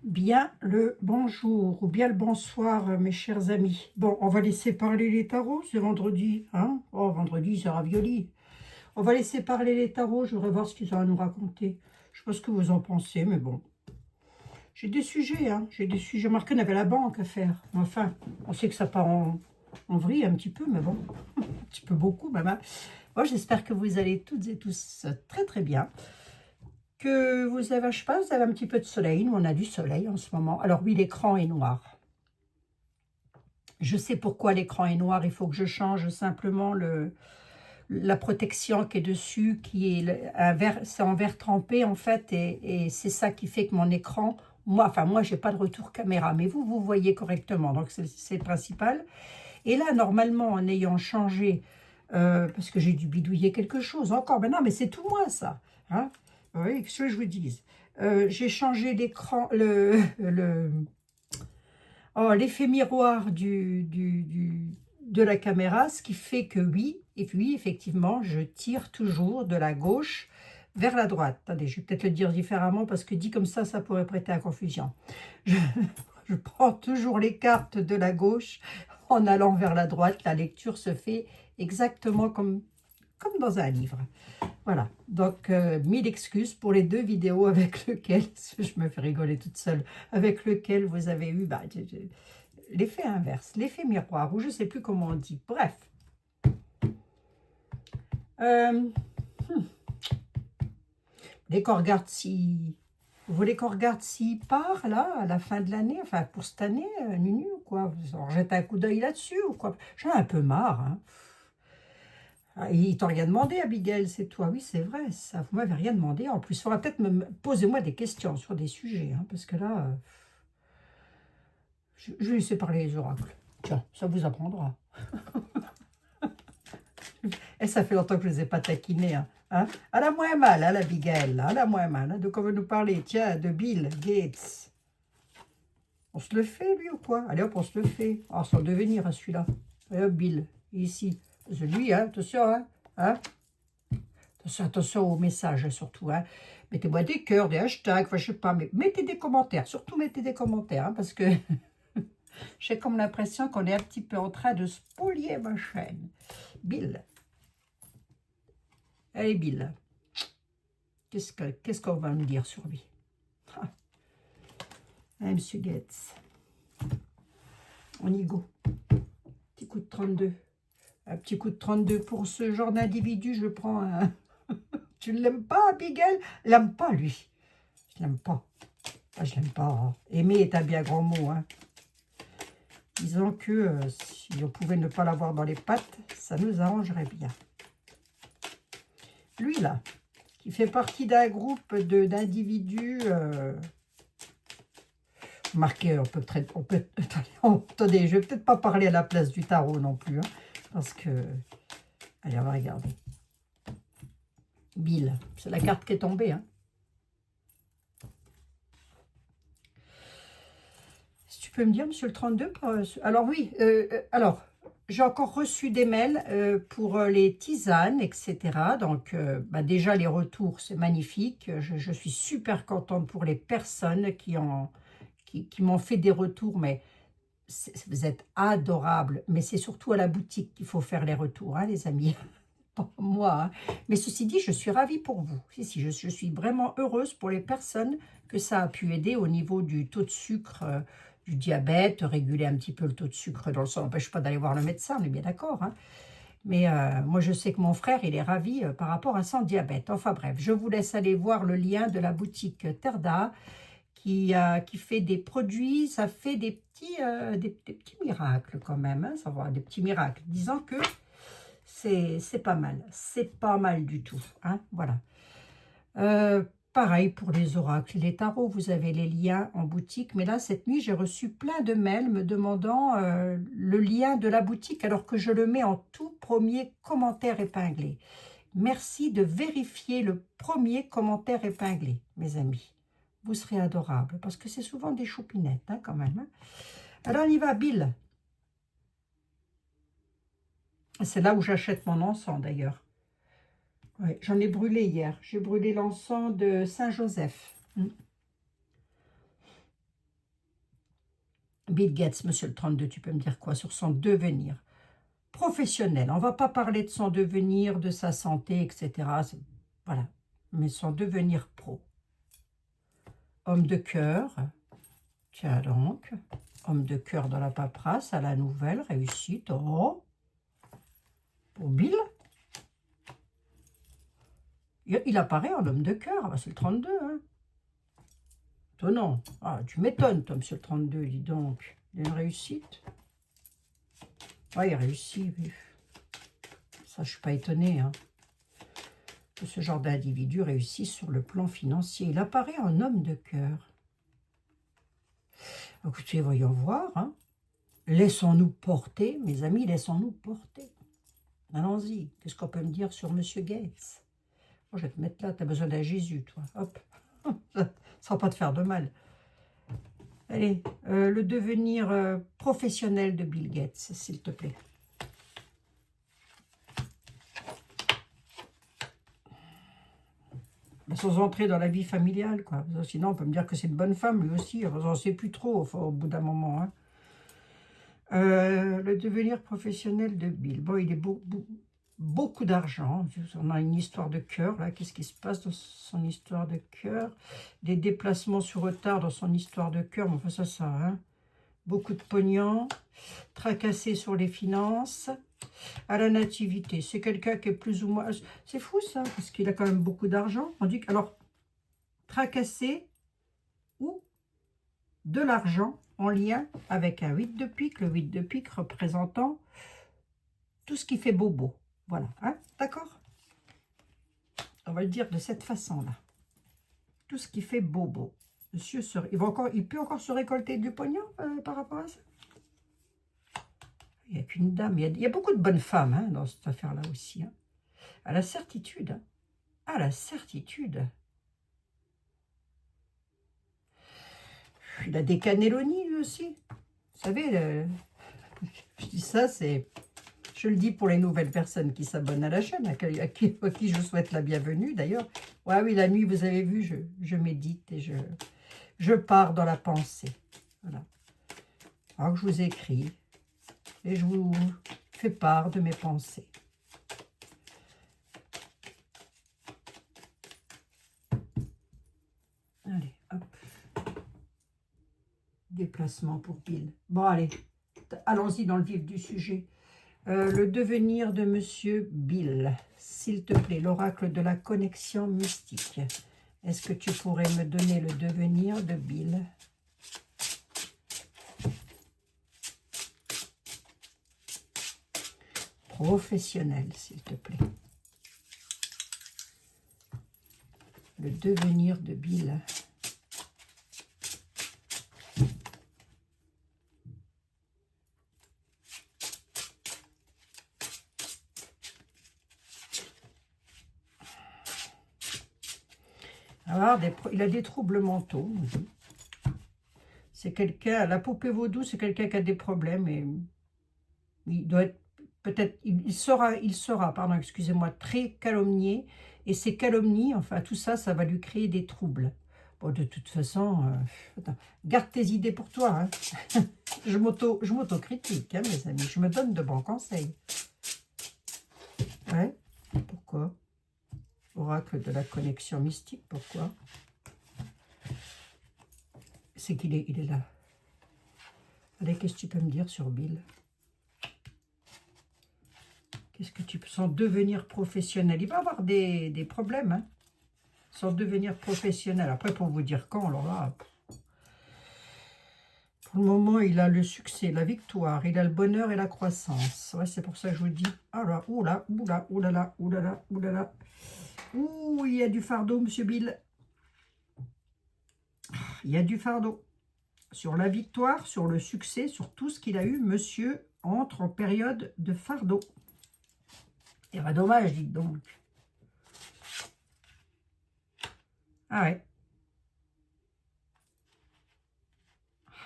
Bien le bonjour ou bien le bonsoir, mes chers amis. Bon, on va laisser parler les tarots, c'est vendredi, hein? Oh, vendredi, c'est ravioli. On va laisser parler les tarots, je voudrais voir ce qu'ils ont à nous raconter. Je sais pas ce que vous en pensez, mais bon. J'ai des sujets, hein? J'ai des sujets. Marqué, on avait la banque à faire. Enfin, on sait que ça part en vrille un petit peu, mais bon, un petit peu beaucoup, même, hein. Moi, j'espère que vous allez toutes et tous très très bien. Que vous avez, je sais pas, vous avez un petit peu de soleil. Nous, on a du soleil en ce moment. Alors oui, l'écran est noir. Je sais pourquoi l'écran est noir. Il faut que je change simplement la protection qui est dessus, qui est un vert, c'est en verre trempé en fait, et c'est ça qui fait que mon écran, moi, j'ai pas de retour caméra, mais vous voyez correctement, donc c'est le principal. Et là, normalement, en ayant changé, parce que j'ai dû bidouiller quelque chose encore, mais non, mais c'est tout moi ça, hein. Oui, qu'est-ce que je vous dise? J'ai changé l'écran, l'effet miroir de la caméra, ce qui fait que oui, et puis effectivement, je tire toujours de la gauche vers la droite. Attendez, je vais peut-être le dire différemment parce que dit comme ça pourrait prêter à confusion. Je, je prends toujours les cartes de la gauche en allant vers la droite. La lecture se fait exactement comme dans un livre. Voilà, donc 1000 excuses pour les deux vidéos avec lesquelles, je me fais rigoler toute seule, avec lesquelles vous avez eu l'effet inverse, l'effet miroir, ou je ne sais plus comment on dit. Bref. Euh, vous voulez qu'on regarde s'il part, là, à la fin de l'année, enfin, pour cette année, Nunu, ou quoi? Vous jetez un coup d'œil là-dessus, ou quoi? J'en ai un peu marre, hein. Ah, il t'a rien demandé, Abigail, c'est toi. Oui, c'est vrai, ça. Vous m'avez rien demandé. En plus, il faudra peut-être me poser moi des questions sur des sujets, hein, parce que là, je vais laisser parler les oracles. Tiens, ça vous apprendra. Et ça fait longtemps que je ne les ai pas taquinés, hein. Hein? Elle a moins mal, hein, l'Abigail, là. Elle a moins mal, hein. De quoi veut nous parler? Tiens, de Bill Gates. On se le fait, lui, ou quoi? Allez, hop, on se le fait. Oh, sans devenir, hein, celui-là. Allez, hop, Bill, ici. C'est lui, hein, attention, hein. Hein? Attention aux messages, surtout, hein. Mettez-moi des cœurs, des hashtags, enfin, je sais pas, mais mettez des commentaires. Surtout, mettez des commentaires, hein, parce que j'ai comme l'impression qu'on est un petit peu en train de spolier ma chaîne. Bill. Allez, Bill. Qu'est-ce qu'on va me dire sur lui? Ah, Monsieur Gates. On y go. Petit coup de 32. Un petit coup de 32 pour ce genre d'individu, je prends un... Tu ne l'aimes pas, Abigail? Je l'aime pas, lui. Je l'aime pas. Ah, je l'aime pas, hein. Aimer est un bien grand mot, hein. Disons que si on pouvait ne pas l'avoir dans les pattes, ça nous arrangerait bien. Lui, là, qui fait partie d'un groupe d'individus... Marqué, attendez, je vais peut-être pas parler à la place du tarot non plus, hein, parce que... Allez, on va regarder. Bill, c'est la carte qui est tombée, hein. Si tu peux me dire, monsieur le 32, alors oui, alors, j'ai encore reçu des mails pour les tisanes, etc. Donc, déjà, les retours, c'est magnifique. Je suis super contente pour les personnes qui m'ont fait des retours, mais vous êtes adorables. Mais c'est surtout à la boutique qu'il faut faire les retours, hein, les amis. Pas moi, hein. Mais ceci dit, je suis ravie pour vous. Si, je suis vraiment heureuse pour les personnes que ça a pu aider au niveau du taux de sucre, du diabète, réguler un petit peu le taux de sucre dans le sang. N'empêche pas d'aller voir le médecin, on est bien d'accord, hein. Mais moi, je sais que mon frère, il est ravi par rapport à son diabète. Enfin bref, je vous laisse aller voir le lien de la boutique Terda qui fait des produits, ça fait des petits miracles quand même, hein, ça va, des petits miracles. Disons que c'est pas mal du tout, hein, voilà. Pareil pour les oracles, les tarots, vous avez les liens en boutique, mais là, cette nuit, j'ai reçu plein de mails me demandant le lien de la boutique, alors que je le mets en tout premier commentaire épinglé. Merci de vérifier le premier commentaire épinglé, mes amis. Vous serez adorables, parce que c'est souvent des choupinettes, hein, quand même, hein. Alors, on y va, Bill. C'est là où j'achète mon encens, d'ailleurs. Ouais, j'en ai brûlé hier. J'ai brûlé l'encens de Saint-Joseph. Bill Gates, monsieur le 32, tu peux me dire quoi sur son devenir professionnel? On ne va pas parler de son devenir, de sa santé, etc. Voilà, mais son devenir pro. Homme de cœur, tiens donc, homme de cœur dans la paperasse, à la nouvelle, réussite, oh, pour Bill. Il apparaît en homme de cœur, c'est le 32, hein. Étonnant. Ah, tu m'étonnes, toi, monsieur le 32, dis donc. Il y a une réussite. Ah, il réussit. Ça, je ne suis pas étonnée, hein, que ce genre d'individu réussisse sur le plan financier. Il apparaît en homme de cœur. Écoutez, voyons voir. Hein. Laissons-nous porter, mes amis, laissons-nous porter. Allons-y. Qu'est-ce qu'on peut me dire sur monsieur Gates? Oh, je vais te mettre là, tu as besoin d'un Jésus, toi. Hop. Ça va pas te faire de mal. Allez, le devenir professionnel de Bill Gates, s'il te plaît. Sans entrer dans la vie familiale, quoi. Sinon, on peut me dire que c'est une bonne femme, lui aussi. On n'en sait plus trop, enfin, au bout d'un moment. Hein. Le devenir professionnel de Bill. Bon, il est beaucoup d'argent. On a une histoire de cœur, là. Qu'est-ce qui se passe dans son histoire de cœur? Des déplacements sur retard dans son histoire de cœur. Bon, enfin, ça, hein. Beaucoup de pognon. Tracassé sur les finances. À la nativité, c'est quelqu'un qui est plus ou moins... C'est fou, ça, parce qu'il a quand même beaucoup d'argent. On dit que, alors, tracassé ou de l'argent en lien avec un 8 de pique. Le 8 de pique représentant tout ce qui fait bobo. Voilà, hein, d'accord? On va le dire de cette façon-là. Tout ce qui fait bobo. Monsieur, il peut encore se récolter du pognon par rapport à ça? Il n'y a qu'une dame. Il y a beaucoup de bonnes femmes hein, dans cette affaire-là aussi. Hein. À la certitude. Hein. À la certitude. Il a des cannelloni, lui aussi. Vous savez, je dis ça, c'est... Je le dis pour les nouvelles personnes qui s'abonnent à la chaîne, à qui je souhaite la bienvenue, d'ailleurs. Ouais, oui, la nuit, vous avez vu, je médite et je pars dans la pensée. Voilà. Alors que je vous écris et je vous fais part de mes pensées. Allez, hop. Déplacement pour Bill. Bon, allez, allons-y dans le vif du sujet. Le devenir de monsieur Bill. S'il te plaît, l'oracle de la connexion mystique. Est-ce que tu pourrais me donner le devenir de Bill? Professionnel, s'il te plaît. Le devenir de Bill. Alors, il a des troubles mentaux. C'est quelqu'un, la poupée vaudou, c'est quelqu'un qui a des problèmes et il doit être peut-être, il sera, pardon, excusez-moi, très calomnié. Et ces calomnies, enfin tout ça, ça va lui créer des troubles. Bon, de toute façon, garde tes idées pour toi. Hein. je m'auto-critique, hein, mes amis. Je me donne de bons conseils. Ouais, pourquoi? Oracle de la connexion mystique, pourquoi? C'est qu'il est là. Allez, qu'est-ce que tu peux me dire sur Bill? Qu'est-ce que tu peux... Son devenir professionnel. Il va avoir des problèmes, hein. Son devenir professionnel. Après, pour vous dire quand, alors là... Pour le moment, il a le succès, la victoire, il a le bonheur et la croissance. Ouais, c'est pour ça que je vous dis... Ah là, oula, oula, oulala, oulala, oulala. Ouh, il y a du fardeau, monsieur Bill. Il y a du fardeau. Sur la victoire, sur le succès, sur tout ce qu'il a eu, monsieur entre en période de fardeau. C'est pas dommage, dites donc. Ah ouais.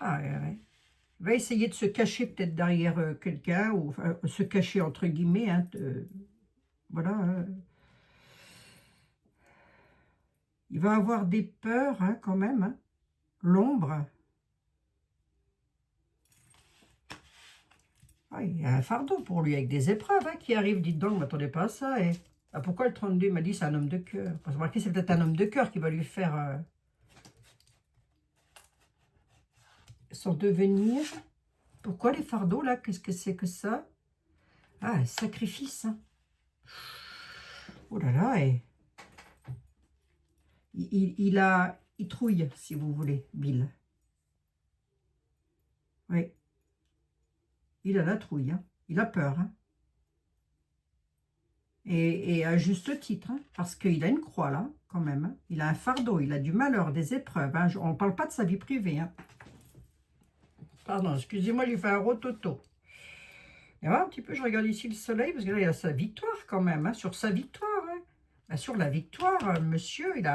Ah ouais, ouais. Il va essayer de se cacher peut-être derrière quelqu'un, ou enfin, se cacher entre guillemets. Hein, voilà. Il va avoir des peurs hein, quand même. Hein. L'ombre. Ah, il y a un fardeau pour lui avec des épreuves qui arrivent. Dites donc, je ne m'attendais pas à ça. Et... Ah, pourquoi le 32 m'a dit c'est un homme de cœur? Parce que c'est peut-être un homme de cœur qui va lui faire son devenir. Pourquoi les fardeaux là? Qu'est-ce que c'est que ça? Ah, un sacrifice. Hein. Oh là là, et... il trouille, si vous voulez, Bill. Oui. Il a la trouille, hein. Il a peur. Hein. Et à juste titre, hein, parce qu'il a une croix là, quand même. Hein. Il a un fardeau, il a du malheur, des épreuves. Hein. On ne parle pas de sa vie privée. Hein. Pardon, excusez-moi, j'ai fait un rototo. Et voilà, un petit peu, je regarde ici le soleil, parce que là, il a sa victoire quand même, hein, sur sa victoire. Hein. Ben, sur la victoire, monsieur, il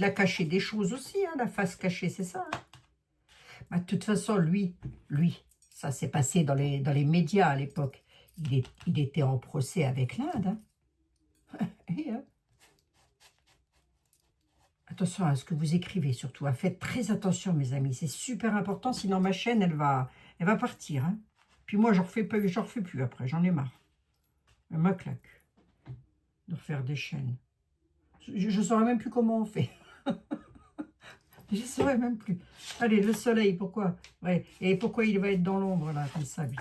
a caché des choses aussi, hein, la face cachée, c'est ça. Hein. Ben, de toute façon, lui, ça s'est passé dans les médias à l'époque. Il était en procès avec l'Inde. Hein. Et, hein. Attention à ce que vous écrivez, surtout. Hein. Faites très attention, mes amis. C'est super important, sinon ma chaîne, elle va partir. Hein. Puis moi, j'en refais plus après. J'en ai marre. Elle me claque de refaire des chaînes. Je ne saurais même plus comment on fait. Je ne saurais même plus. Allez, le soleil, pourquoi? Ouais. Et pourquoi il va être dans l'ombre, là, comme ça, lui?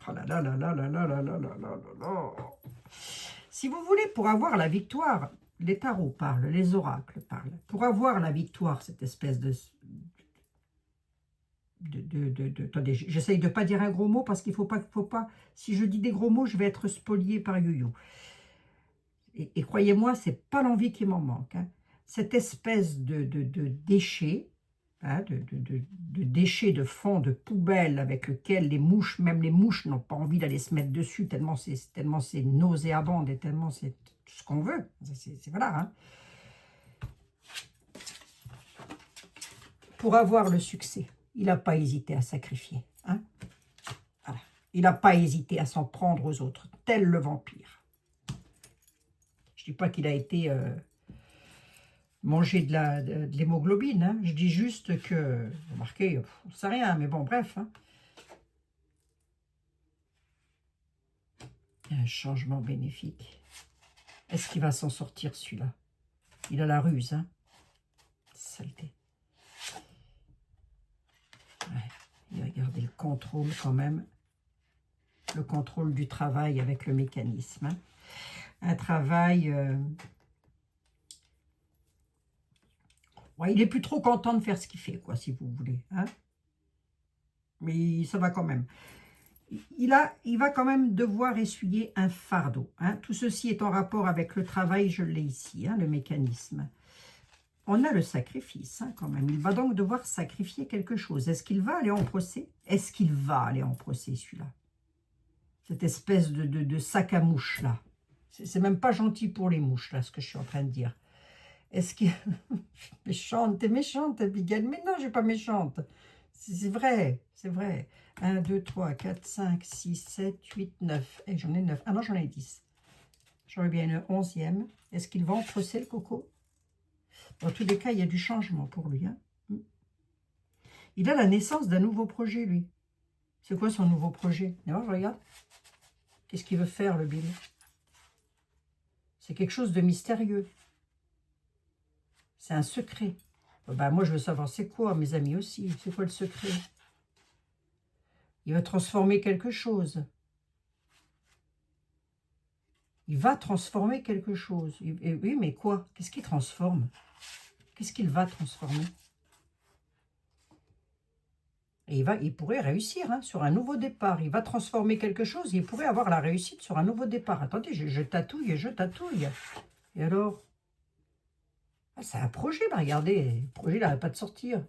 Oh là là là là là là là là là là là. Si vous voulez, pour avoir la victoire, les tarots parlent, les oracles parlent. Pour avoir la victoire, cette espèce de attendez, j'essaye de ne pas dire un gros mot parce qu'il faut pas, si je dis des gros mots, je vais être spoliée par Yo-Yo. Et croyez-moi, c'est pas l'envie qui m'en manque. Hein. Cette espèce de déchet, hein, de déchets de fond, de poubelle avec lequel les mouches, même les mouches n'ont pas envie d'aller se mettre dessus, tellement c'est nauséabond et tellement c'est tout ce qu'on veut. C'est voilà. Hein. Pour avoir le succès, il n'a pas hésité à sacrifier. Hein. Voilà. Il n'a pas hésité à s'en prendre aux autres, tel le vampire. Je ne dis pas qu'il a été mangé de l'hémoglobine. Hein. Je dis juste que, remarquez, on ne sait rien, mais bon, bref. Hein. Il y a un changement bénéfique. Est-ce qu'il va s'en sortir, celui-là? Il a la ruse, hein. Saleté. Ouais. Il va garder le contrôle quand même. Le contrôle du travail avec le mécanisme. Hein. Un travail... Ouais, il n'est plus trop content de faire ce qu'il fait, quoi, si vous voulez. Hein. Mais ça va quand même. Il va quand même devoir essuyer un fardeau. Hein. Tout ceci est en rapport avec le travail, je l'ai ici, hein, le mécanisme. On a le sacrifice, hein, quand même. Il va donc devoir sacrifier quelque chose. Est-ce qu'il va aller en procès? Est-ce qu'il va aller en procès, celui-là? Cette espèce de sac à mouches, là. C'est même pas gentil pour les mouches, là, ce que je suis en train de dire. Est-ce que... méchante, t'es méchante, Abigail. Mais non, je suis pas méchante. C'est vrai, c'est vrai. 1, 2, 3, 4, 5, 6, 7, 8, 9. Et j'en ai 9. Ah non, j'en ai 10. J'aurais bien une 11e. Est-ce qu'il va en procès, le coco? Dans tous les cas, il y a du changement pour lui. Hein. Il a la naissance d'un nouveau projet, lui. C'est quoi son nouveau projet? Non, je regarde. Qu'est-ce qu'il veut faire, le Bill? C'est quelque chose de mystérieux. C'est un secret. Ben, moi, je veux savoir c'est quoi, mes amis aussi. C'est quoi le secret? Il va transformer quelque chose. Il va transformer quelque chose. Et oui, mais quoi? Qu'est-ce qu'il transforme? Qu'est-ce qu'il va transformer? Et il pourrait réussir hein, sur un nouveau départ. Il va transformer quelque chose et il pourrait avoir la réussite sur un nouveau départ. Attendez, je tatouille et je tatouille. Et alors? Ah, c'est un projet, bah regardez. Le projet, il n'arrête pas de sortir.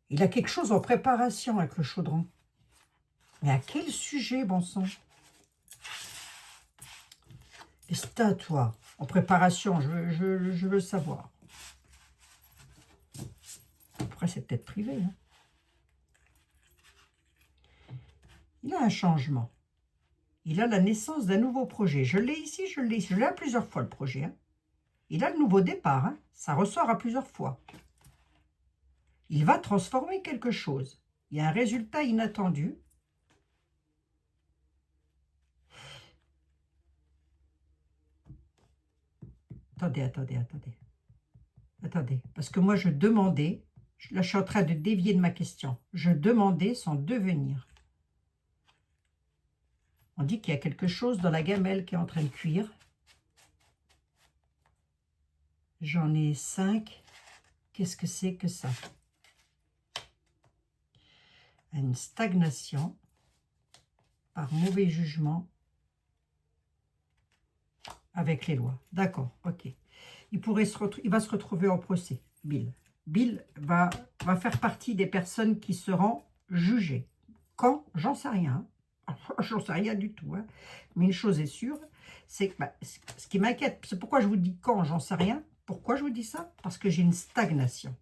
Il a quelque chose en préparation avec le chaudron. Mais à quel sujet, bon sang? Et c'est à toi. En préparation, je veux le savoir. Après, c'est peut-être privé. Hein. Il a un changement. Il a la naissance d'un nouveau projet. Je l'ai ici, je l'ai à plusieurs fois, le projet. Hein. Il a le nouveau départ. Hein. Ça ressort à plusieurs fois. Il va transformer quelque chose. Il y a un résultat inattendu. Attendez, attendez, attendez. Attendez, parce que moi je demandais, là je suis en train de dévier de ma question, je demandais son devenir. On dit qu'il y a quelque chose dans la gamelle qui est en train de cuire. J'en ai 5. Qu'est-ce que c'est que ça? Une stagnation par mauvais jugement avec les lois. D'accord, ok. Il va se retrouver en procès, Bill. Bill va faire partie des personnes qui seront jugées. Quand? J'en sais rien. J'en sais rien du tout. Hein. Mais une chose est sûre, c'est que ce qui m'inquiète, c'est pourquoi je vous dis quand, j'en sais rien. Pourquoi je vous dis ça? Parce que j'ai une stagnation.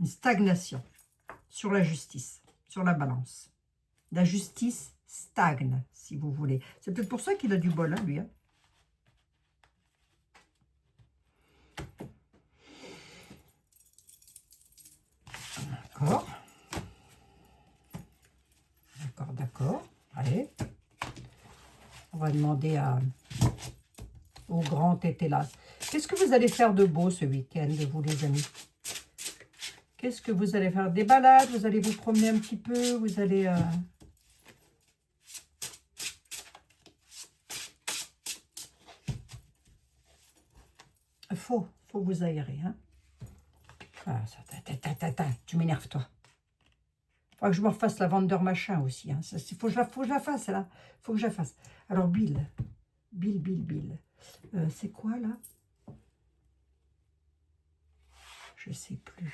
Une stagnation sur la justice, sur la balance. La justice stagne, si vous voulez. C'est peut-être pour ça qu'il a du bol, hein, lui. Hein. D'accord. D'accord, d'accord. Allez. On va demander au grand tété là. Qu'est-ce que vous allez faire de beau ce week-end, vous les amis? Qu'est-ce que vous allez faire? Des balades? Vous allez vous promener un petit peu? Vous allez... Faut vous aérer. Hein? Ah, tu m'énerves, toi. Faut que je me refasse la vente machin aussi. Hein. Faut que je la fasse, là. Faut que je la fasse. Alors, Bill. C'est quoi, là? Je sais plus.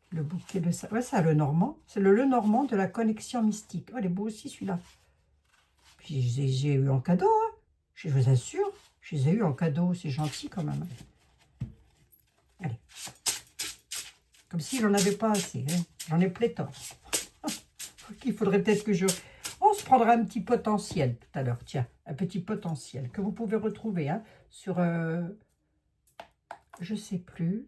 Le bouquet de ça. Ouais, ça, le Normand. C'est le Normand de la connexion mystique. Oh, il est beau aussi, celui-là. Puis, j'ai eu en cadeau, hein. Je vous assure. Je les ai eu en cadeau. C'est gentil, quand même. Allez. Comme si j'en avais pas assez. Hein. J'en ai pléthore. Il faudrait peut-être que je... On se prendra un petit potentiel tout à l'heure. Tiens, un petit potentiel que vous pouvez retrouver hein, sur... je sais plus.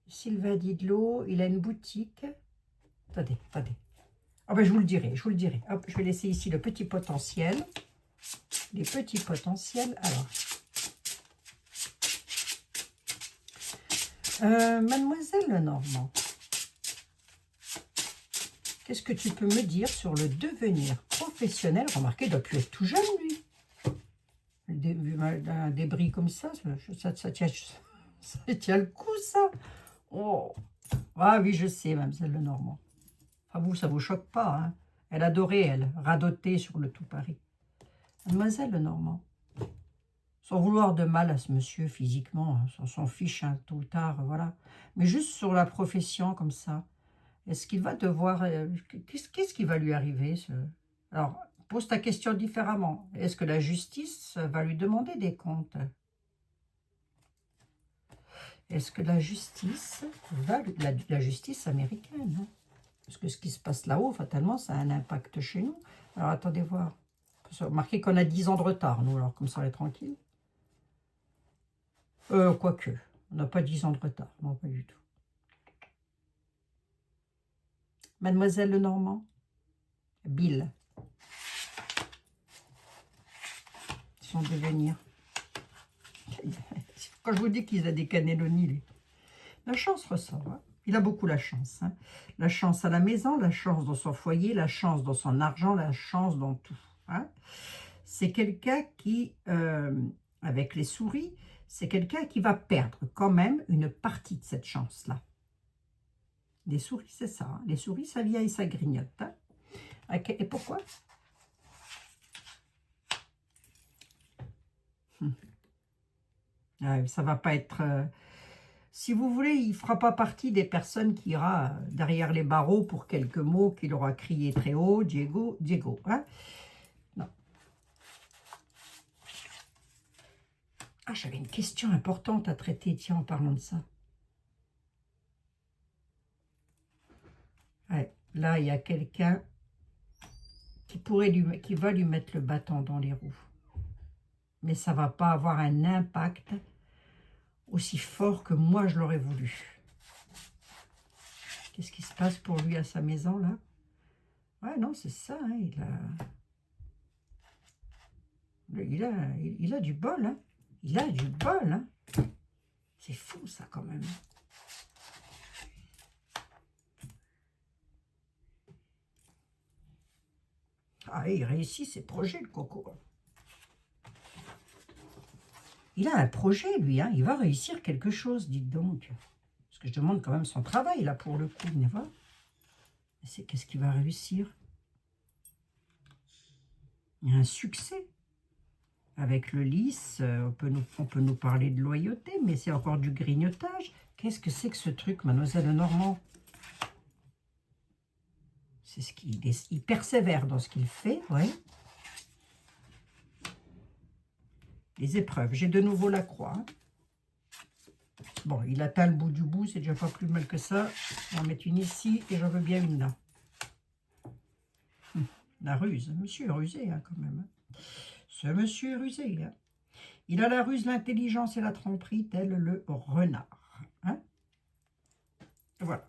Sylvain Didlot, il a une boutique. Attendez. Ah ben, je vous le dirai. Hop, je vais laisser ici le petit potentiel. Les petits potentiels. Alors... Mademoiselle Lenormand, qu'est-ce que tu peux me dire sur le devenir professionnel? Remarquez, il doit plus être tout jeune, lui. Un débris comme ça tient le coup, ça. Oh. Ah oui, je sais, mademoiselle Lenormand. Enfin, vous, ça vous choque pas, hein? Elle adorait, elle, radoter sur le tout Paris. Mademoiselle Lenormand, sans vouloir de mal à ce monsieur physiquement, hein, on s'en fiche hein, tôt ou tard, voilà. Mais juste sur la profession comme ça, est-ce qu'il va devoir... qu'est-ce qui va lui arriver Alors, pose ta question différemment. Est-ce que la justice va lui demander des comptes? Est-ce que la justice va... La justice américaine, hein? Parce que ce qui se passe là-haut, fatalement, ça a un impact chez nous. Alors, attendez voir. Remarquez qu'on a 10 ans de retard, nous, alors comme ça, on est tranquille. Quoique, on n'a pas 10 ans de retard. Non, pas du tout. Mademoiselle Lenormand, Bill, son devenir. Quand je vous dis qu'il a des cannelloni, lui. La chance ressort. Hein. Il a beaucoup la chance. Hein. La chance à la maison, la chance dans son foyer, la chance dans son argent, la chance dans tout. Hein. C'est quelqu'un qui, avec les souris, c'est quelqu'un qui va perdre quand même une partie de cette chance-là. Les souris, c'est ça. Hein. Les souris, ça vient et ça grignote. Hein. Et pourquoi? Ça va pas être... si vous voulez, il ne fera pas partie des personnes qui ira derrière les barreaux pour quelques mots qu'il aura crié très haut, Diego. Hein. Non. Ah, j'avais une question importante à traiter, tiens, en parlant de ça. Ouais, là, il y a quelqu'un qui va lui mettre le bâton dans les roues. Mais ça ne va pas avoir un impact. aussi fort que moi je l'aurais voulu. Qu'est-ce qui se passe pour lui à sa maison, là? Ouais, non, c'est ça, hein, il a du bol, hein. Il a du bol, hein. C'est fou, ça, quand même. Ah, il réussit ses projets, le coco. Il a un projet, lui, hein. Il va réussir quelque chose, dites donc. Parce que je demande quand même son travail, là, pour le coup, n'est-ce pas? C'est qu'est-ce qu'il va réussir? Il y a un succès. Avec le lys, on peut nous parler de loyauté, mais c'est encore du grignotage. Qu'est-ce que c'est que ce truc, mademoiselle Normand? C'est ce il persévère dans ce qu'il fait, oui. Les épreuves, j'ai de nouveau la croix. Hein. Bon, il atteint le bout du bout, c'est déjà pas plus mal que ça. On va en mettre une ici et j'en veux bien une là. La ruse, monsieur est rusé hein, quand même. Hein. Ce monsieur est rusé. Hein. Il a la ruse, l'intelligence et la tromperie, tel le renard. Hein. Voilà.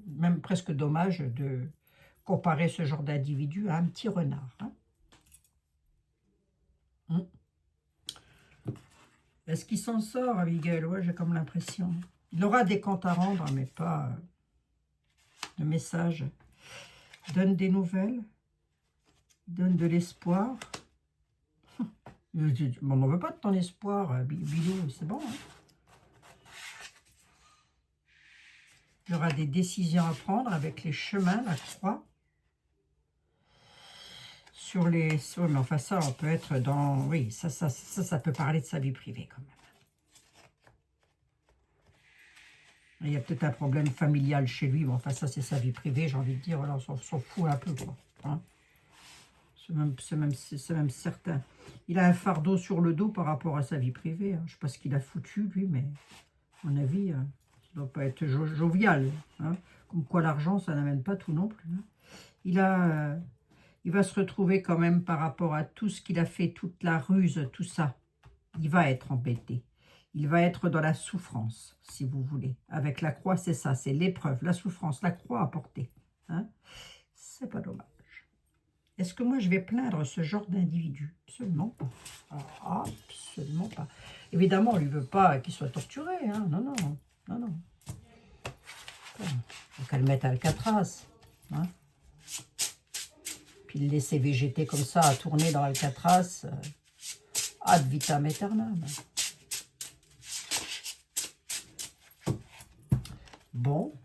Même presque dommage de comparer ce genre d'individu à un petit renard. Hein. Est-ce qu'il s'en sort, Abigail? Ouais, j'ai comme l'impression. Il aura des comptes à rendre, mais pas de messages. Donne des nouvelles. Donne de l'espoir. On n'en veut pas de ton espoir, Bilou, c'est bon. Hein. Il y aura des décisions à prendre avec les chemins, la croix. Sur les... Oui, mais enfin ça, on peut être dans... Oui, ça peut parler de sa vie privée quand même. Il y a peut-être un problème familial chez lui. Bon, enfin ça, c'est sa vie privée, j'ai envie de dire. Alors, on s'en fout un peu, quoi. Hein. C'est même certain. Il a un fardeau sur le dos par rapport à sa vie privée. Hein. Je ne sais pas ce qu'il a foutu, lui, mais à mon avis, ça ne doit pas être jovial. Hein. Comme quoi l'argent, ça n'amène pas tout non plus. Hein. Il va se retrouver quand même par rapport à tout ce qu'il a fait, toute la ruse, tout ça. Il va être embêté. Il va être dans la souffrance, si vous voulez. Avec la croix, c'est ça, c'est l'épreuve, la souffrance, la croix à porter. Hein. C'est pas dommage. Est-ce que moi, je vais plaindre ce genre d'individu? Absolument pas. Ah, absolument pas. Évidemment, on ne lui veut pas qu'il soit torturé. Hein. Non, non, non, non. Donc, qu'elle mette Alcatraz. Hein. Puis le laisser végéter comme ça, à tourner dans Alcatraz, ad vitam aeternam. Bon,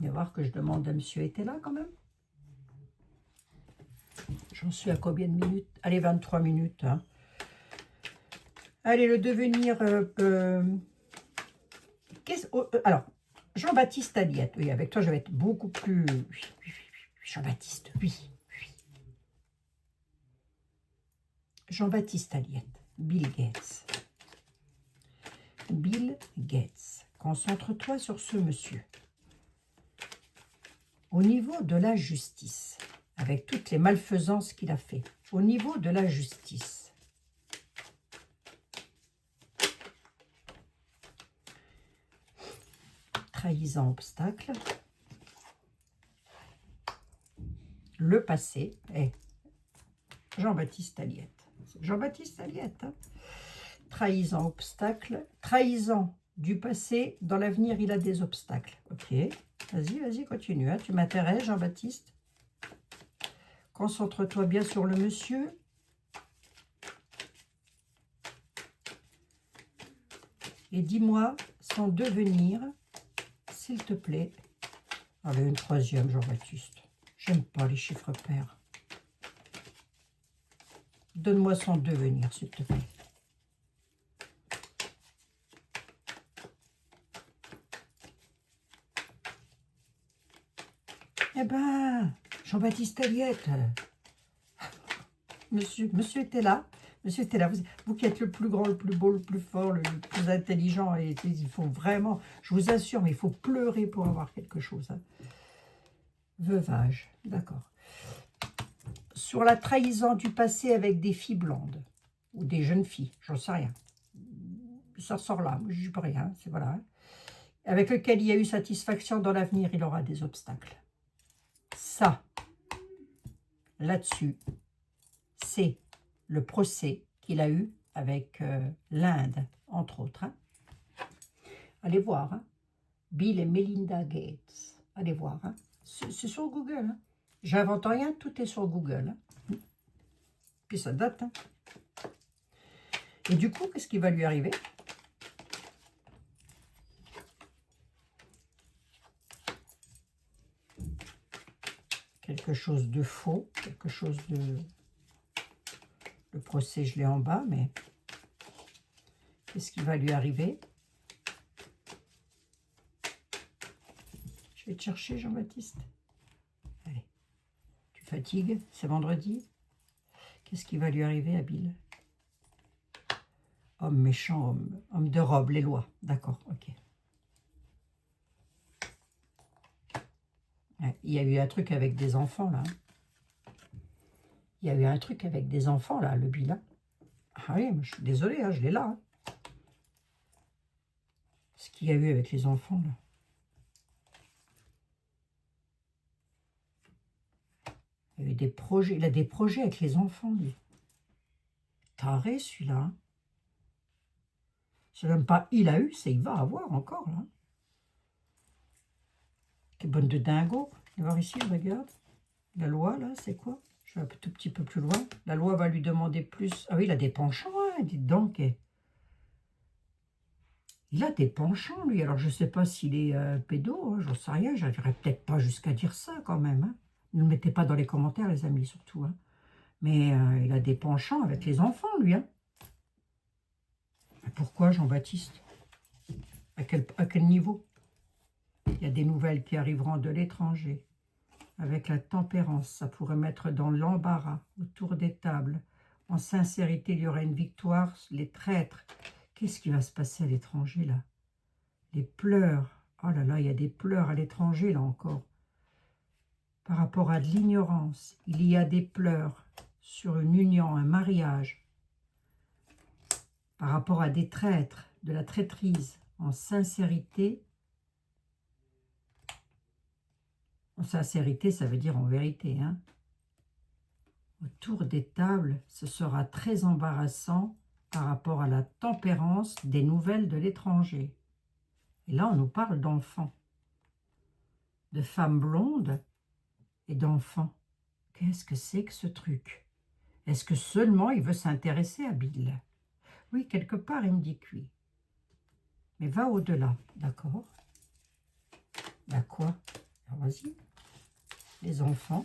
il va voir que je demande à monsieur était là quand même. J'en suis à combien de minutes? Allez, 23 minutes. Hein. Allez, le devenir... alors, Jean-Baptiste Aliette. Oui, avec toi, je vais être beaucoup plus... Oui, Jean-Baptiste, oui. Jean-Baptiste Aliette. Bill Gates. Bill Gates. Concentre-toi sur ce monsieur. Au niveau de la justice... avec toutes les malfaisances qu'il a fait, au niveau de la justice. Trahison, obstacle. Le passé. Jean-Baptiste Aliette. Jean-Baptiste Aliette. Hein. Trahison, obstacle. Trahison du passé. Dans l'avenir, il a des obstacles. Ok. Vas-y, continue. Hein. Tu m'intéresses, Jean-Baptiste. Concentre-toi bien sur le monsieur. Et dis-moi son devenir, s'il te plaît. Allez, une troisième, Jean-Baptiste. J'aime pas les chiffres pairs. Donne-moi son devenir, s'il te plaît. Eh ben, Jean-Baptiste Aliette. Monsieur était là. Monsieur était là. Vous qui êtes le plus grand, le plus beau, le plus fort, le plus intelligent. Et il faut vraiment, je vous assure, mais il faut pleurer pour avoir quelque chose. Hein. Veuvage, d'accord. Sur la trahison du passé avec des filles blondes. Ou des jeunes filles, j'en sais rien. Ça ressort là, je ne dis pas rien, c'est voilà. Hein. Avec lequel il y a eu satisfaction dans l'avenir, il aura des obstacles. Ça, là-dessus, c'est le procès qu'il a eu avec l'Inde, entre autres. Hein. Allez voir, hein. Bill et Melinda Gates. Allez voir, hein. C'est sur Google. Hein. J'invente rien, tout est sur Google. Hein. Puis ça date. Hein. Et du coup, qu'est-ce qui va lui arriver? Quelque chose de faux, quelque chose de... Le procès, je l'ai en bas, mais qu'est-ce qui va lui arriver? Je vais te chercher, Jean-Baptiste. Allez, tu fatigues, c'est vendredi. Qu'est-ce qui va lui arriver à Bill? Homme méchant, homme de robe, les lois. D'accord, ok. Ouais, il y a eu un truc avec des enfants, là. Il y a eu un truc avec des enfants, là, le Bill. Hein. Ah oui, je suis désolée, hein, je l'ai là. Hein. Ce qu'il y a eu avec les enfants, là. Il y a eu des projets. Il a des projets avec les enfants, lui. Taré, celui-là. Hein. C'est même pas il a eu, c'est il va avoir encore, là. Quelle bonne de dingo. On va voir ici, regarde. La loi, là, c'est quoi? Je vais un tout petit peu plus loin. La loi va lui demander plus. Ah oui, il a des penchants, hein, dites donc. Il a des penchants, lui. Alors, je ne sais pas s'il est pédo, hein, j'en sais rien. Je n'irais peut-être pas jusqu'à dire ça, quand même. Hein. Ne le mettez pas dans les commentaires, les amis, surtout. Hein. Mais il a des penchants avec les enfants, lui. Hein. Pourquoi, Jean-Baptiste? À quel niveau? Il y a des nouvelles qui arriveront de l'étranger. Avec la tempérance, ça pourrait mettre dans l'embarras, autour des tables. En sincérité, il y aura une victoire. Les traîtres. Qu'est-ce qui va se passer à l'étranger, là? Les pleurs. Oh là là, il y a des pleurs à l'étranger, là encore. Par rapport à de l'ignorance, il y a des pleurs sur une union, un mariage. Par rapport à des traîtres, de la traîtrise. En sincérité. En sincérité, ça veut dire en vérité, hein. Autour des tables, ce sera très embarrassant par rapport à la tempérance des nouvelles de l'étranger. Et là, on nous parle d'enfants, de femmes blondes et d'enfants. Qu'est-ce que c'est que ce truc? Est-ce que seulement il veut s'intéresser à Bill? Oui, quelque part, il me dit que oui. Mais va au-delà, d'accord? Ben quoi? Alors vas-y, les enfants.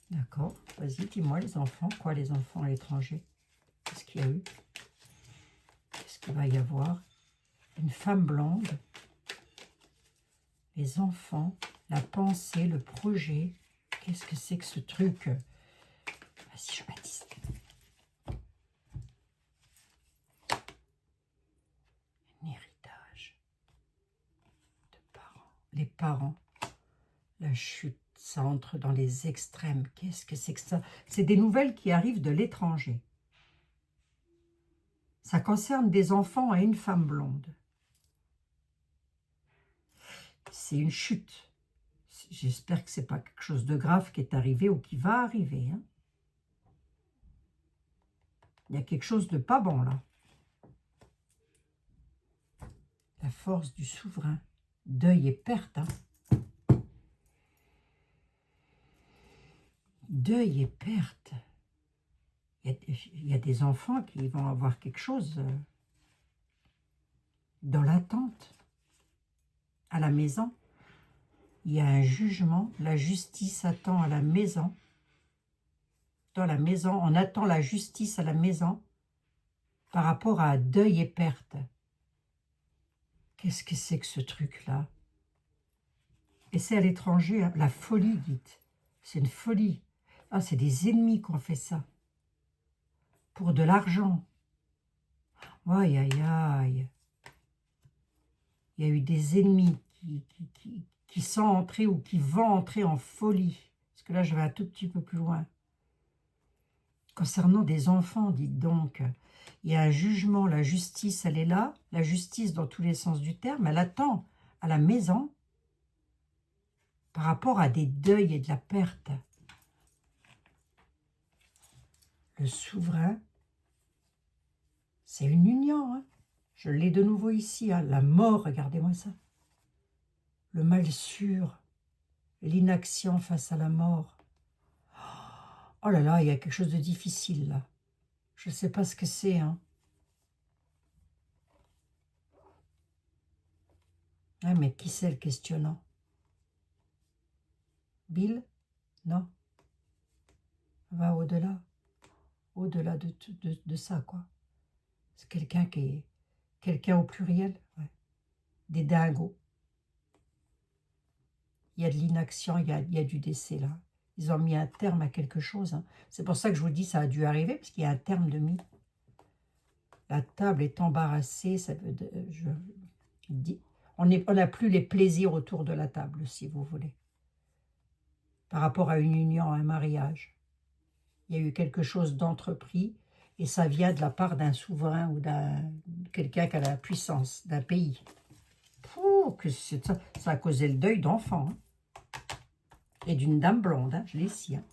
D'accord, vas-y, dis-moi les enfants. Quoi les enfants à l'étranger? Qu'est-ce qu'il y a eu? Qu'est-ce qu'il va y avoir? Une femme blonde, les enfants, la pensée, le projet. Qu'est-ce que c'est que ce truc? Vas-y, Jean-Baptiste. Un héritage de parents. Les parents, la chute, ça entre dans les extrêmes. Qu'est-ce que c'est que ça? C'est des nouvelles qui arrivent de l'étranger. Ça concerne des enfants et une femme blonde. C'est une chute. J'espère que ce n'est pas quelque chose de grave qui est arrivé ou qui va arriver. Hein. Il y a quelque chose de pas bon là. La force du souverain. Deuil et perte. Hein. Deuil et perte. Il y a des enfants qui vont avoir quelque chose dans l'attente. À la maison, il y a un jugement. La justice attend à la maison. Dans la maison, on attend la justice à la maison par rapport à deuil et perte. Qu'est-ce que c'est que ce truc-là? Et c'est à l'étranger, hein, la folie, dites. C'est une folie. Ah, c'est des ennemis qui ont fait ça. Pour de l'argent. Aïe, aïe, aïe. Il y a eu des ennemis qui sont entrés ou qui vont entrer en folie. Parce que là, je vais un tout petit peu plus loin. Concernant des enfants, dites donc, il y a un jugement, la justice, elle est là, la justice dans tous les sens du terme, elle attend à la maison par rapport à des deuils et de la perte. Le souverain, c'est une union, hein. Je l'ai de nouveau ici, hein. La mort, regardez-moi ça. Le mal sûr, l'inaction face à la mort. Oh là là, il y a quelque chose de difficile là. Je ne sais pas ce que c'est, hein. Ah, mais qui c'est le questionnant? Bill? Non. Va au-delà. Au-delà de ça, quoi. C'est quelqu'un qui est... Quelqu'un au pluriel, ouais. Des dingos. Il y a de l'inaction, il y a du décès, là. Ils ont mis un terme à quelque chose, hein. C'est pour ça que je vous dis ça a dû arriver, parce qu'il y a un terme de mis. La table est embarrassée, ça veut... On n'a plus les plaisirs autour de la table, si vous voulez. Par rapport à une union, à un mariage. Il y a eu quelque chose d'entrepris, et ça vient de la part d'un souverain ou d'un quelqu'un qui a la puissance d'un pays. Pouh, que c'est ça, ça a causé le deuil d'enfants. Hein. Et d'une dame blonde, hein, je l'ai ici. Hein.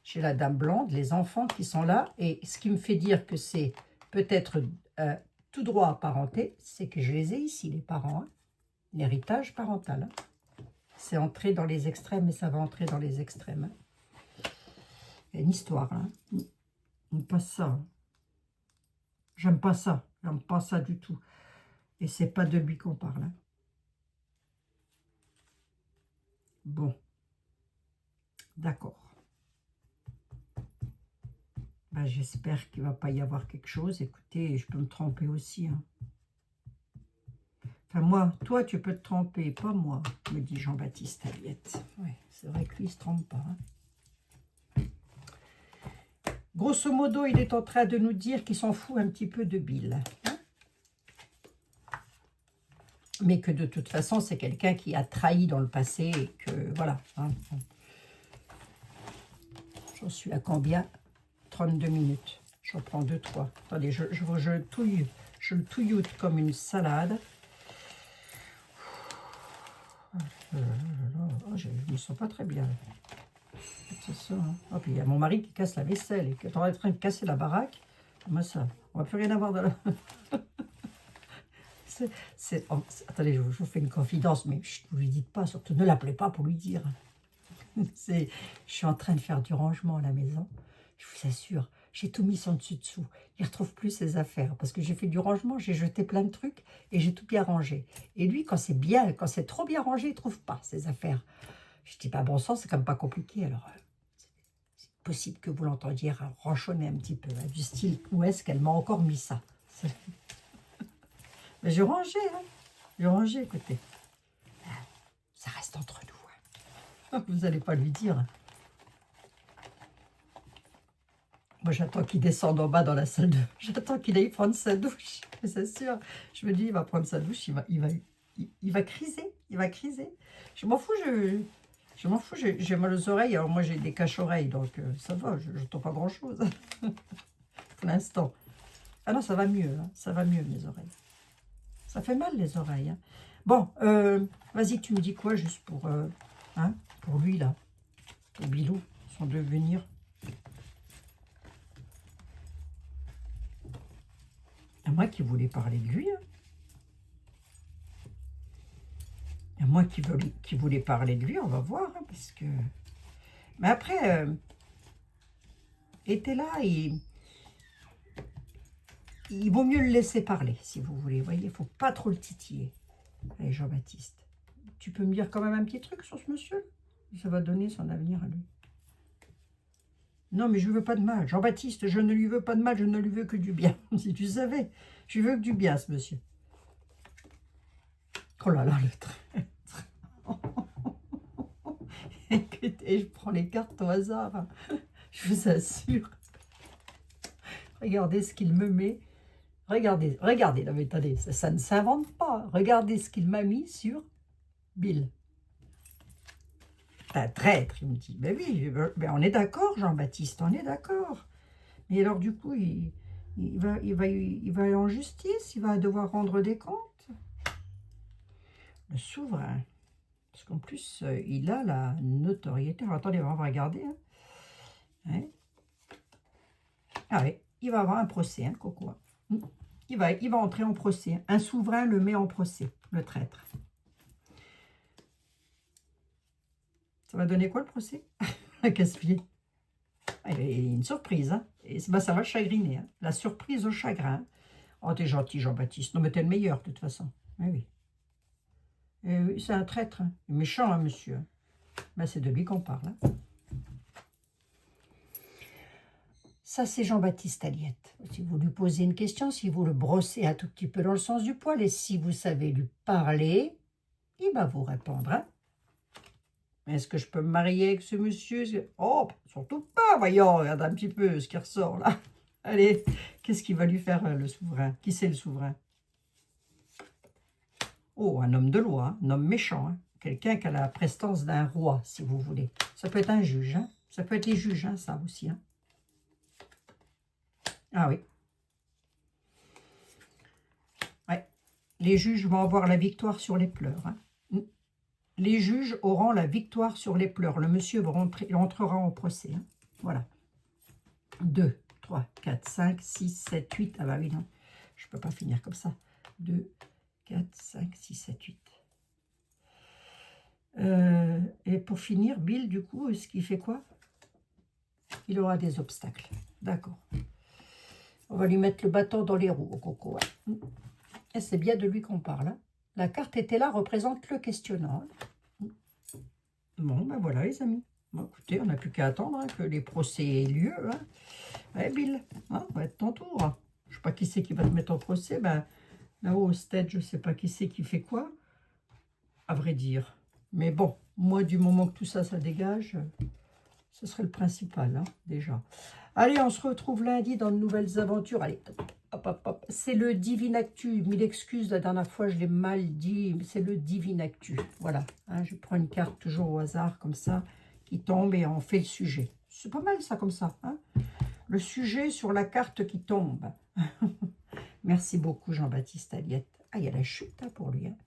Chez la dame blonde, les enfants qui sont là, et ce qui me fait dire que c'est peut-être tout droit apparenté, c'est que je les ai ici, les parents. Hein. L'héritage parental. Hein. C'est entré dans les extrêmes et ça va entrer dans les extrêmes. Hein. Il y a une histoire. Hein. J'aime pas ça. Hein. J'aime pas ça. J'aime pas ça du tout. Et c'est pas de lui qu'on parle. Hein. Bon. D'accord. Ben, j'espère qu'il ne va pas y avoir quelque chose. Écoutez, je peux me tromper aussi. Hein. Enfin, moi, toi, tu peux te tromper, pas moi, me dit Jean-Baptiste Aliette. Oui, c'est vrai que lui, il ne se trompe pas. Hein. Grosso modo, il est en train de nous dire qu'il s'en fout un petit peu de Bill. Hein. Mais que de toute façon, c'est quelqu'un qui a trahi dans le passé et que, voilà. Hein. J'en suis à combien? 32 minutes. J'en prends 2, 3. Attendez, je le touilloute comme une salade. Je ne me sens pas très bien. C'est ça. Hein. Oh, puis il y a mon mari qui casse la vaisselle et qui est en train de casser la baraque. Moi, ça, on va plus rien avoir de là. Attendez, je vous fais une confidence, mais ne vous lui dites pas, surtout ne l'appelez pas pour lui dire. Je suis en train de faire du rangement à la maison. Je vous assure, j'ai tout mis son dessus-dessous. Il ne retrouve plus ses affaires parce que j'ai fait du rangement, j'ai jeté plein de trucs et j'ai tout bien rangé. Et lui, quand c'est bien, quand c'est trop bien rangé, il ne trouve pas ses affaires. Je dis, bah bon sang, c'est quand même pas compliqué. Alors, c'est possible que vous l'entendiez ronchonner un petit peu, hein, du style, où est-ce qu'elle m'a encore mis ça? Mais je rangeais, hein. Je rangeais, écoutez. Ça reste entre nous. Hein. Vous n'allez pas lui dire. Moi, j'attends qu'il descende en bas dans la salle de... J'attends qu'il aille prendre sa douche. C'est sûr. Je me dis, il va prendre sa douche, il va criser. Il va criser. Je m'en fous, je m'en fous. J'ai mal aux oreilles. Alors, moi, j'ai des cache-oreilles, donc ça va. Je n'entends pas grand-chose. Pour l'instant. Ah non, ça va mieux. Hein. Ça va mieux, mes oreilles. Ça fait mal, les oreilles. Hein. Bon, vas-y, tu me dis quoi, juste pour lui, là. Pour Bilou, son devenir. À moi qui voulais parler de lui. Hein. À moi qui voulait parler de lui, on va voir. Hein, parce que... Mais après, était là et... Il vaut mieux le laisser parler, si vous voulez. Vous voyez, il ne faut pas trop le titiller. Allez, Jean-Baptiste, tu peux me dire quand même un petit truc sur ce monsieur? Ça va donner son avenir à lui. Non, mais je ne veux pas de mal. Jean-Baptiste, je ne lui veux pas de mal, je ne lui veux que du bien. Si tu savais, je veux que du bien, ce monsieur. Oh là là, le traître. Écoutez, je prends les cartes au hasard. Hein. Je vous assure. Regardez ce qu'il me met. Regardez, non mais attendez, ça ne s'invente pas. Regardez ce qu'il m'a mis sur Bill. Un traître, il me dit. Ben oui, ben on est d'accord, Jean-Baptiste, on est d'accord. Mais alors, du coup, il va aller en justice, il va devoir rendre des comptes. Le souverain. Parce qu'en plus, il a la notoriété. Alors, attendez, on va regarder. Hein. Ouais. Ah oui, il va avoir un procès, hein, Coco. Il va entrer en procès. Un souverain le met en procès, le traître. Ça va donner quoi, le procès? Un casse-pied. Il y a une surprise, hein. Et ben, ça va le chagriner. Hein. La surprise au chagrin. Oh, t'es gentil, Jean-Baptiste. Non, mais t'es le meilleur, de toute façon. Eh oui. Eh oui, c'est un traître. Hein. Méchant, hein, monsieur. Ben, c'est de lui qu'on parle. Hein. Ça, c'est Jean-Baptiste Aliette. Si vous lui posez une question, si vous le brossez un tout petit peu dans le sens du poil, et si vous savez lui parler, il va vous répondre. Hein. Est-ce que je peux me marier avec ce monsieur? Oh, surtout pas, voyons, regarde un petit peu ce qui ressort là. Allez, qu'est-ce qu'il va lui faire, le souverain? Qui c'est le souverain? Oh, un homme de loi, hein, un homme méchant. Hein. Quelqu'un qui a la prestance d'un roi, si vous voulez. Ça peut être un juge, hein. Ça peut être les juges, hein, ça aussi. Hein. Ah oui. Ouais. Les juges vont avoir la victoire sur les pleurs. Hein. Les juges auront la victoire sur les pleurs. Le monsieur entrera en procès. Hein. Voilà. 2, 3, 4, 5, 6, 7, 8. Ah bah oui, non. Je ne peux pas finir comme ça. 2, 4, 5, 6, 7, 8. Et pour finir, Bill, du coup, ce qu'il fait quoi? Il aura des obstacles. D'accord. On va lui mettre le bâton dans les roues, au Coco. Hein. Et c'est bien de lui qu'on parle. Hein. La carte était là, représente le questionnant. Hein. Bon, ben voilà, les amis. Bon, écoutez, on n'a plus qu'à attendre hein, que les procès aient lieu. Hein. Allez, Bill, hein, ça va être ton tour. Je ne sais pas qui c'est qui va te mettre en procès. Ben, là-haut, au stade, je ne sais pas qui c'est qui fait quoi. À vrai dire. Mais bon, moi, du moment que tout ça, ça dégage, ce serait le principal, hein, déjà. Allez, on se retrouve lundi dans de nouvelles aventures. Allez, hop, hop, hop. C'est le Divine Actu. Mille excuses, la dernière fois, je l'ai mal dit. C'est le Divine Actu. Voilà. Hein, je prends une carte toujours au hasard, comme ça, qui tombe et on fait le sujet. C'est pas mal, ça, comme ça. Hein, le sujet sur la carte qui tombe. Merci beaucoup, Jean-Baptiste Aliette. Ah, il y a la chute, hein, pour lui. Hein.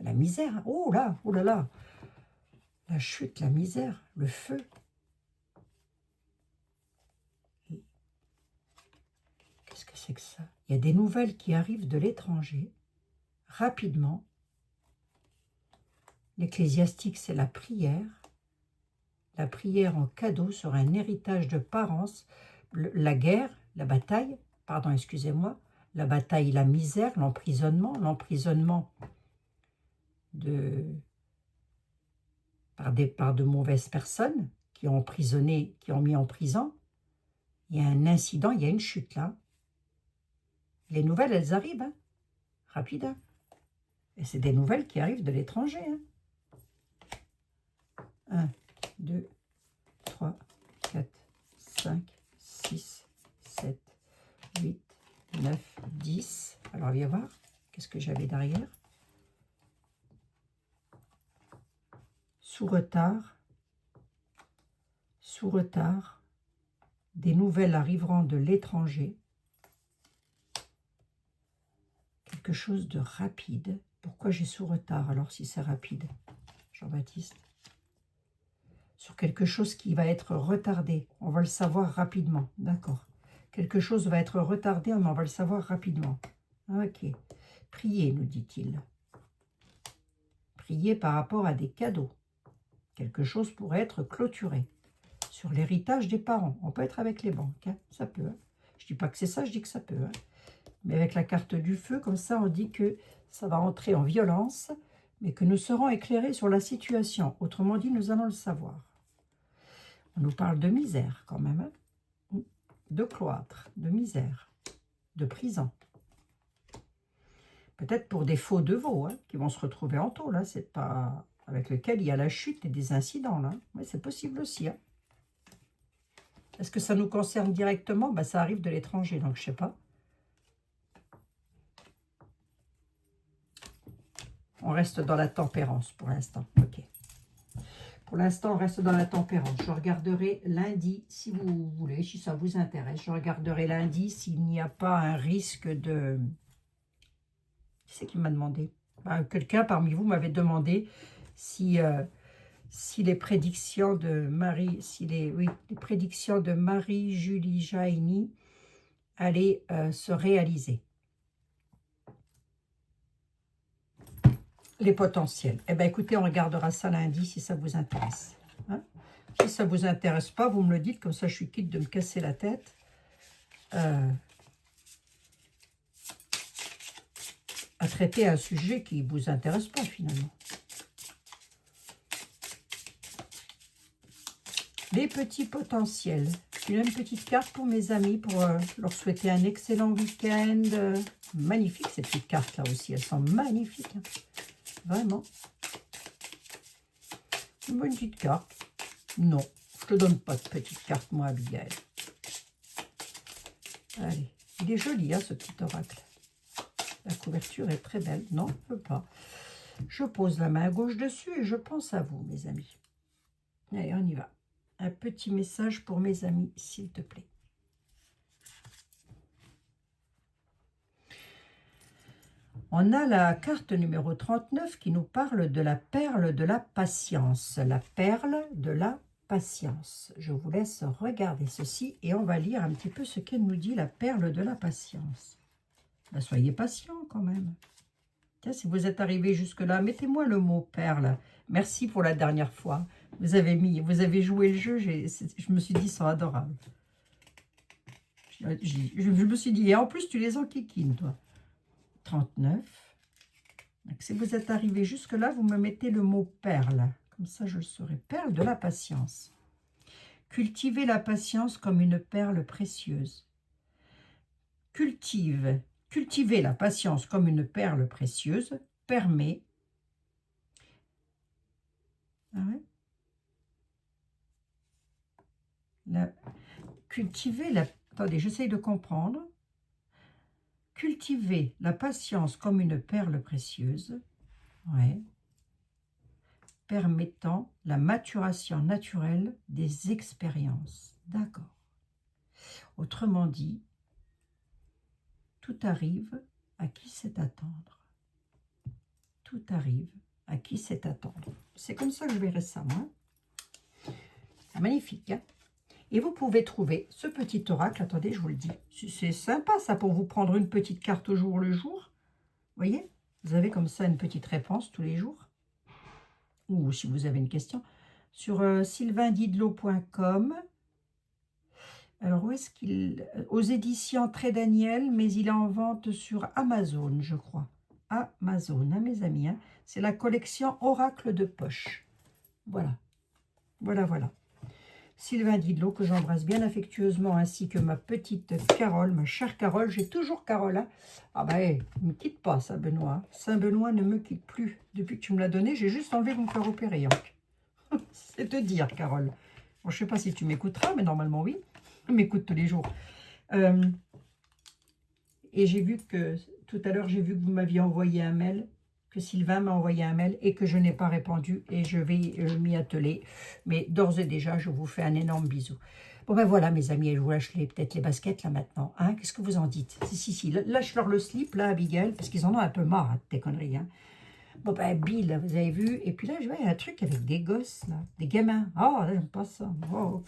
La misère. Oh là, oh là là. La chute, la misère, le feu. Qu'est-ce que c'est que ça? Il y a des nouvelles qui arrivent de l'étranger, rapidement. L'ecclésiastique, c'est la prière. La prière en cadeau sur un héritage de parents. La guerre, la bataille, pardon, excusez-moi, la bataille, la misère, l'emprisonnement par de mauvaises personnes qui ont emprisonné, qui ont mis en prison. Il y a un incident, il y a une chute là. Les nouvelles, elles arrivent, hein, rapide. Hein. Et c'est des nouvelles qui arrivent de l'étranger. Hein. 1, 2, 3, 4, 5, 6, 7, 8, 9, 10. Alors, viens voir. Qu'est-ce que j'avais derrière? Sous retard, des nouvelles arriveront de l'étranger. Quelque chose de rapide. Pourquoi j'ai sous retard alors si c'est rapide, Jean-Baptiste? Sur quelque chose qui va être retardé. On va le savoir rapidement. D'accord. Quelque chose va être retardé, mais on va le savoir rapidement. Ok. Priez, nous dit-il. Priez par rapport à des cadeaux. Quelque chose pourrait être clôturé. Sur l'héritage des parents. On peut être avec les banques. Hein. Ça peut. Hein. Je ne dis pas que c'est ça, je dis que ça peut. Hein. Mais avec la carte du feu, comme ça, on dit que ça va entrer en violence, mais que nous serons éclairés sur la situation. Autrement dit, nous allons le savoir. On nous parle de misère, quand même. Hein, de cloître, de misère, de prison. Peut-être pour des faux de veau, hein, qui vont se retrouver en tôle. Hein, c'est pas avec lequel il y a la chute et des incidents. Là. Oui, c'est possible aussi. Hein. Est-ce que ça nous concerne directement? Ben, ça arrive de l'étranger, donc je ne sais pas. On reste dans la tempérance pour l'instant. Ok. Pour l'instant, on reste dans la tempérance. Je regarderai lundi, si vous voulez, si ça vous intéresse. Je regarderai lundi s'il n'y a pas un risque de... Qui c'est qui m'a demandé? Quelqu'un parmi vous m'avait demandé si, si les prédictions de Marie, les prédictions de Marie-Julie Jaini allaient se réaliser. Les potentiels. Eh bien, écoutez, on regardera ça lundi si ça vous intéresse. Hein? Si ça ne vous intéresse pas, vous me le dites, comme ça je suis quitte de me casser la tête. À traiter un sujet qui ne vous intéresse pas finalement. Les petits potentiels. Une petite carte pour mes amis pour leur souhaiter un excellent week-end. Magnifique ces petites cartes là aussi, elles sont magnifiques. Hein. Vraiment. Une bonne petite carte. Non, je ne te donne pas de petite carte moi, Abigail. Allez, il est joli hein, ce petit oracle. La couverture est très belle. Non, je ne peux pas. Je pose la main gauche dessus et je pense à vous, mes amis. Allez, on y va. Un petit message pour mes amis, s'il te plaît. On a la carte numéro 39 qui nous parle de la perle de la patience. La perle de la patience. Je vous laisse regarder ceci et on va lire un petit peu ce qu'elle nous dit, la perle de la patience. Ben, soyez patient quand même. Tiens, si vous êtes arrivé jusque-là, mettez-moi le mot perle. Merci pour la dernière fois. Vous avez joué le jeu, je me suis dit, c'est adorable. Je me suis dit, et en plus, tu les enquiquines, toi. 39. Donc, si vous êtes arrivé jusque-là, vous me mettez le mot perle. Comme ça, je le saurai. Perle de la patience. Cultivez la patience comme une perle précieuse. Cultiver la patience comme une perle précieuse permet... Ah ouais? Attendez, j'essaye de comprendre. Cultiver la patience comme une perle précieuse, ouais, permettant la maturation naturelle des expériences. D'accord. Autrement dit, tout arrive à qui sait attendre. Tout arrive à qui sait attendre. C'est comme ça que je verrai ça, moi. C'est magnifique, hein? Et vous pouvez trouver ce petit oracle. Attendez, je vous le dis. C'est sympa, ça, pour vous prendre une petite carte au jour le jour. Vous voyez? Vous avez comme ça une petite réponse tous les jours. Ou si vous avez une question. Sur sylvaindidlot.com. Alors, où est-ce qu'il... Aux éditions Très Daniel, mais il est en vente sur Amazon, je crois. Amazon, hein, mes amis. Hein. C'est la collection Oracle de poche. Voilà. Voilà, voilà. Sylvain Didlot, que j'embrasse bien affectueusement, ainsi que ma petite Carole, ma chère Carole. J'ai toujours Carole. Hein. Ah ben, ne me quitte pas, Saint-Benoît. Saint-Benoît ne me quitte plus. Depuis que tu me l'as donné, j'ai juste enlevé mon cœur opéré. C'est te dire, Carole. Bon, je ne sais pas si tu m'écouteras, mais normalement, oui. Tu m'écoutes tous les jours. Et j'ai vu que, tout à l'heure, j'ai vu que vous m'aviez envoyé un mail, que Sylvain m'a envoyé un mail et que je n'ai pas répondu et je vais m'y atteler. Mais d'ores et déjà, je vous fais un énorme bisou. Bon ben voilà mes amis, je vous lâche peut-être les baskets là maintenant. Hein, qu'est-ce que vous en dites? Si, lâche-leur le slip là, Abigail, parce qu'ils en ont un peu marre hein, de tes conneries. Hein. Bon ben Bill, vous avez vu. Et puis là, je vois un truc avec des gosses, là, des gamins. Oh, là, j'aime pas ça. Oh.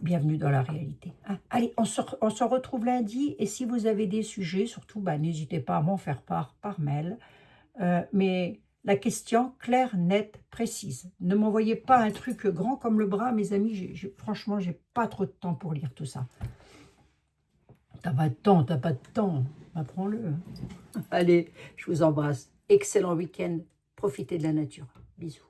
Bienvenue dans la réalité. Hein. Allez, on se retrouve lundi. Et si vous avez des sujets, surtout, bah, n'hésitez pas à m'en faire part par mail. Mais la question claire, nette, précise. Ne m'envoyez pas un truc grand comme le bras, mes amis. Franchement, j'ai pas trop de temps pour lire tout ça. T'as pas de temps. Apprends-le. Allez, je vous embrasse. Excellent week-end. Profitez de la nature. Bisous.